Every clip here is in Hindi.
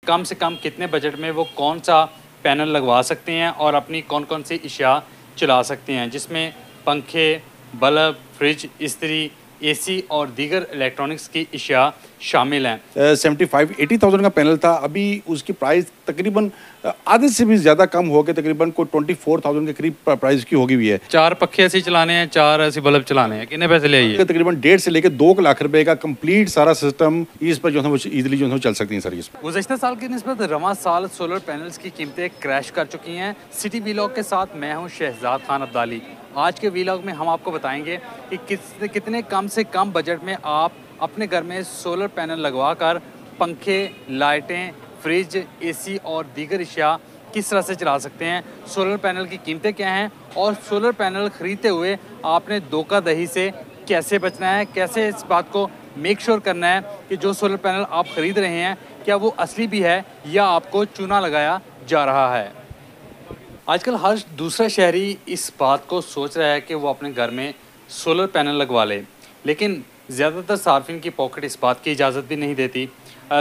कम से कम कितने बजट में वो कौन सा पैनल लगवा सकते हैं और अपनी कौन कौन सी अशिया चला सकते हैं, जिसमें पंखे, बल्ब, फ्रिज, इस्त्री, एसी और दीगर इलेक्ट्रॉनिक्स की अशिया शामिल हैं। 75-80,000 का पैनल था, अभी उसकी प्राइस तकरीबन आधे से भी ज़्यादा कम हो के तकरीबन कोई 24,000 के करीब प्राइस की होगी हुई है। 4 पखे ऐसे चलाने हैं, 4 ऐसे बल्ब चलाने हैं, कितने पैसे ले आइए? तकरीबन 1.5 से लेकर 2 लाख रुपए का कंप्लीट सारा सिस्टम इस पर जो है वो ईजिली जो है चल सकती है सर। इस गुज़श्ता साल की निस्बत रवां साल सोलर पैनल्स की कीमतें क्रैश कर चुकी हैं। सिटी वीलॉग के साथ मैं हूं शहजाद खान अब्दाली। आज के वीलॉग में हम आपको बताएंगे कि कितने कम से कम बजट में आप अपने घर में सोलर पैनल लगवा कर पंखे, लाइटें, फ्रिज, एसी और दीगर अशिया किस तरह से चला सकते हैं, सोलर पैनल की कीमतें क्या हैं और सोलर पैनल ख़रीदते हुए आपने धोखाधड़ी से कैसे बचना है, कैसे इस बात को मेक श्योर करना है कि जो सोलर पैनल आप ख़रीद रहे हैं क्या वो असली भी है या आपको चूना लगाया जा रहा है। आजकल हर दूसरा शहरी इस बात को सोच रहा है कि वो अपने घर में सोलर पैनल लगवा ले, लेकिन ज़्यादातर सार्फिन की पॉकेट इस बात की इजाज़त भी नहीं देती।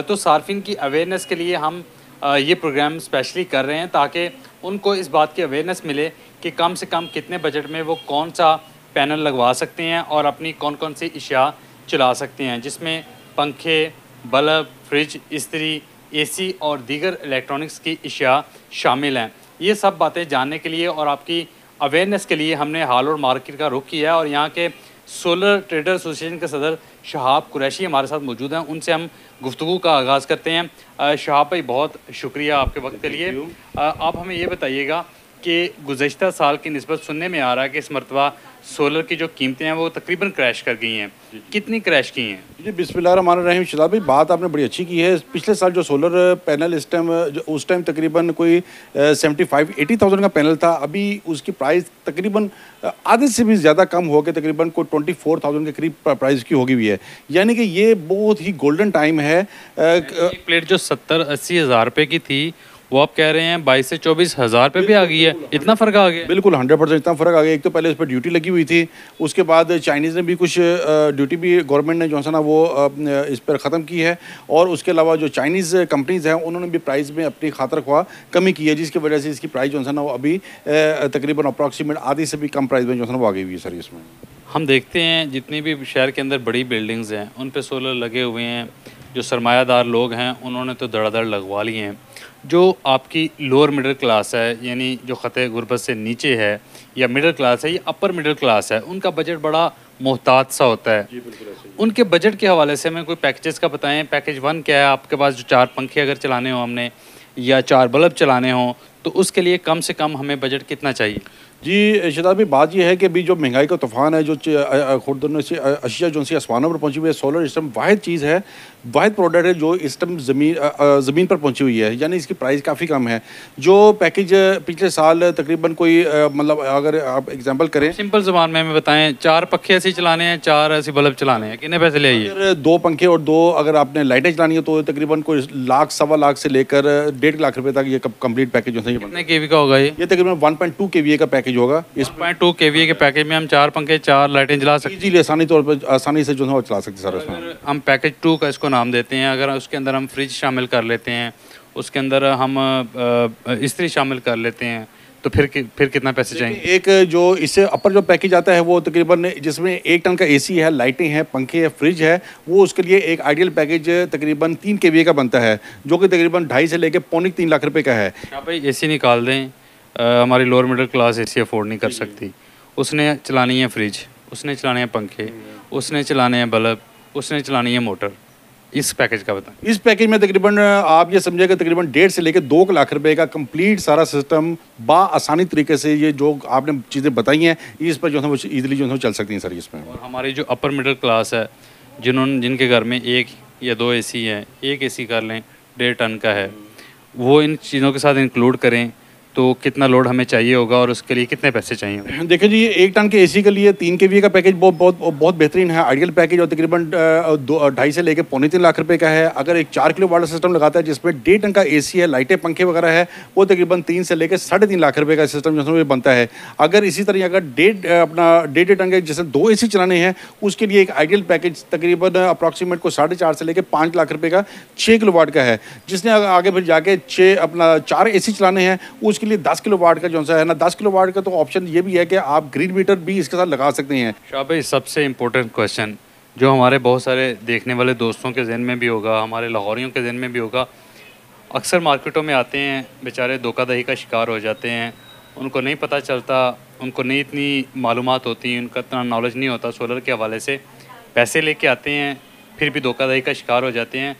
तो सार्फिन की अवेयरनेस के लिए हम ये प्रोग्राम स्पेशली कर रहे हैं ताकि उनको इस बात की अवेयरनेस मिले कि कम से कम कितने बजट में वो कौन सा पैनल लगवा सकते हैं और अपनी कौन कौन सी अशिया चला सकते हैं, जिसमें पंखे, बल्ब, फ्रिज, इस्त्री, एसी और दीगर इलेक्ट्रॉनिक्स की अशिया शामिल हैं। ये सब बातें जानने के लिए और आपकी अवेयरनेस के लिए हमने हाल और मार्केट का रुख किया है और यहाँ के सोलर ट्रेडर एसोसिएशन के सदर शहाब कुरैशी हमारे साथ मौजूद हैं। उनसे हम गुफ्तगू का आगाज़ करते हैं। शहाब भाई, बहुत शुक्रिया आपके वक्त के लिए। आप हमें ये बताइएगा कि गुज़श्ता साल की निस्बत सुनने में आ रहा है कि इस मरतबा सोलर की जो कीमतें हैं वो तकरीबन क्रैश कर गई हैं, कितनी क्रैश की हैं? जी, बिस्मिल्लाहिर्रहमानिर्रहीम। शहजाद भाई, बात आपने बड़ी अच्छी की है। पिछले साल जो सोलर पैनल उस टाइम तकरीबन कोई 75-80,000 का पैनल था, अभी उसकी प्राइस तकरीबन आधे से भी ज़्यादा कम हो के तकरीबन कोई 24,000 के करीब प्राइस की होगी हुई है। यानी कि ये बहुत ही गोल्डन टाइम है। एक प्लेट जो 70-80 हज़ार रुपये की थी वो आप कह रहे हैं 22 से 24 हज़ार रुपये भी आ गई है। इतना फ़र्क आ गया? बिल्कुल 100% इतना फ़र्क आ गया। एक तो पहले इस पर ड्यूटी लगी हुई थी, उसके बाद चाइनीज़ ने भी कुछ ड्यूटी भी गवर्नमेंट ने जो है ना वो इस पर ख़त्म की है, और उसके अलावा जो चाइनीज़ कंपनीज़ हैं उन्होंने भी प्राइस में अपनी खातर ख्वाह कमी की है, जिसकी वजह से इसकी प्राइस जो है ना वो अभी तकरीबन अप्रॉक्सीमेट आधी से भी कम प्राइस में जो है ना वो आ गई हुई है सर। इसमें हम देखते हैं जितनी भी शहर के अंदर बड़ी बिल्डिंग्स हैं उन पे सोलर लगे हुए हैं। जो सरमायादार लोग हैं उन्होंने तो धड़ाधड़ लगवा लिए हैं। जो आपकी लोअर मिडिल क्लास है, यानी जो ख़त गुरबत से नीचे है या मिडिल क्लास है या अपर मिडिल क्लास है, उनका बजट बड़ा मोहतात सा होता है। जी बिल्कुल ऐसे ही। उनके बजट के हवाले से हमें कोई पैकेजेस का बताएं। पैकेज 1 क्या है आपके पास? जो 4 पंखे अगर चलाने हो हमने या 4 बल्ब चलाने हों तो उसके लिए कम से कम हमें बजट कितना चाहिए? जी शहजाद भाई, बात यह है कि अभी जो महंगाई का तूफ़ान है, जो खुर्दन से अशिया जो सी आसमानों पर पहुंची हुई है, सोलर सिस्टम वाहिद चीज़ है, वाहिद प्रोडक्ट है जो इस टाइम ज़मीन पर पहुंची हुई है, यानी इसकी प्राइस काफ़ी कम है। जो पैकेज पिछले साल तकरीबन कोई मतलब अगर आप एग्जांपल करें, सिंपल ज़बान में हमें बताएं, 4 पखे ऐसे चलाने हैं, 4 ऐसे बल्ब चलाने हैं, कितने पैसे ले आइए? अगर 2 पंखे और 2 अगर आपने लाइटें चलानी है तो तकरीबन कोई लाख, सवा लाख से लेकर 1.5 लाख रुपए तक ये कंप्लीट पैकेज जो है ये कितने केवी का होगा ये? तकरीबन 1.2 केवीए का पैकेज होगा। इस 1.2 केवीए के पैकेज में हम 4 पंखे, 4 लाइटें चला सकते हैं। इजीली आसानी तौर पर आसानी से जो है वो चला सकते हैं सर। उसमें अगर हम पैकेज 2 का इसको नाम देते हैं, अगर उसके अंदर हम फ्रिज शामिल कर लेते हैं, उसके अंदर हम इस्त्री शामिल कर लेते हैं, तो फिर कितना पैसे चाहिए? एक जो इससे अपर जो पैकेज आता है वो तकरीबन जिसमें 1 टन का एसी है, लाइटें हैं, पंखे हैं, फ्रिज है, वो उसके लिए एक आइडियल पैकेज तकरीबन 3 केवीए का बनता है, जो कि तकरीबन 2.5 से लेकर 3 लाख रुपए का है। आप भाई एसी निकाल दें, हमारी lower middle class AC afford नहीं कर सकती। उसने चलानी है फ्रिज, उसने चलाने हैं पंखे, उसने चलाने हैं बल्ब, उसने चलानी है मोटर। इस पैकेज का बताएं। इस पैकेज में तकरीबन आप ये समझिएगा तकरीबन 1.5 से लेकर 2 लाख रुपए का कंप्लीट सारा सिस्टम आसानी तरीके से, ये जो आपने चीज़ें बताई हैं इस पर जो है वो ईजिली जो है चल सकती हैं सर। इसमें और हमारी जो अपर मिडिल क्लास है, जिनके घर में 1 या 2 एसी हैं, 1 एसी कर लें 1.5 टन का है, वो इन चीज़ों के साथ इंक्लूड करें तो कितना लोड हमें चाहिए होगा और उसके लिए कितने पैसे चाहिए होंगे? देखिए जी, 1 टन के एसी के लिए 3 केवीए का पैकेज बहुत बेहतरीन है। आइडियल पैकेज और तकरीबन 2 ढाई से लेके पौने 3 लाख रुपए का है। अगर एक 4 किलो वाट सिस्टम लगाता है जिसमें 1.5 टन का एसी है, लाइटें, पंखे वगैरह है, वो तकरीबन 3 से लेके 3.5 लाख रुपए का सिस्टम जो है बनता है। अगर इसी तरह अगर 1.5 टन के जैसे 2 एसी चलाने हैं, उसके लिए एक आइडियल पैकेज तकरीबन अप्रॉक्सीमेट को 4.5 से लेके 5 लाख रुपए का 6 किलो वाट का है। जिसने आगे फिर जाके 4 एसी चलाने हैं, उसके लिए 10 किलो वाट का जो सा है ना, 10 किलो वाट का तो ऑप्शन ये भी है कि आप ग्रीन मीटर भी इसके साथ लगा सकते हैं। शाह भाई, सबसे इम्पोर्टेंट क्वेश्चन जो हमारे बहुत सारे देखने वाले दोस्तों के जहन में भी होगा, हमारे लाहौरियों के जहन में भी होगा, अक्सर मार्केटों में आते हैं बेचारे, धोखाधड़ी का शिकार हो जाते हैं, उनको नहीं पता चलता, उनको नहीं इतनी मालूमात होती, उनका इतना नॉलेज नहीं होता सोलर के हवाले से, पैसे लेके आते हैं फिर भी धोखाधड़ी का शिकार हो जाते हैं।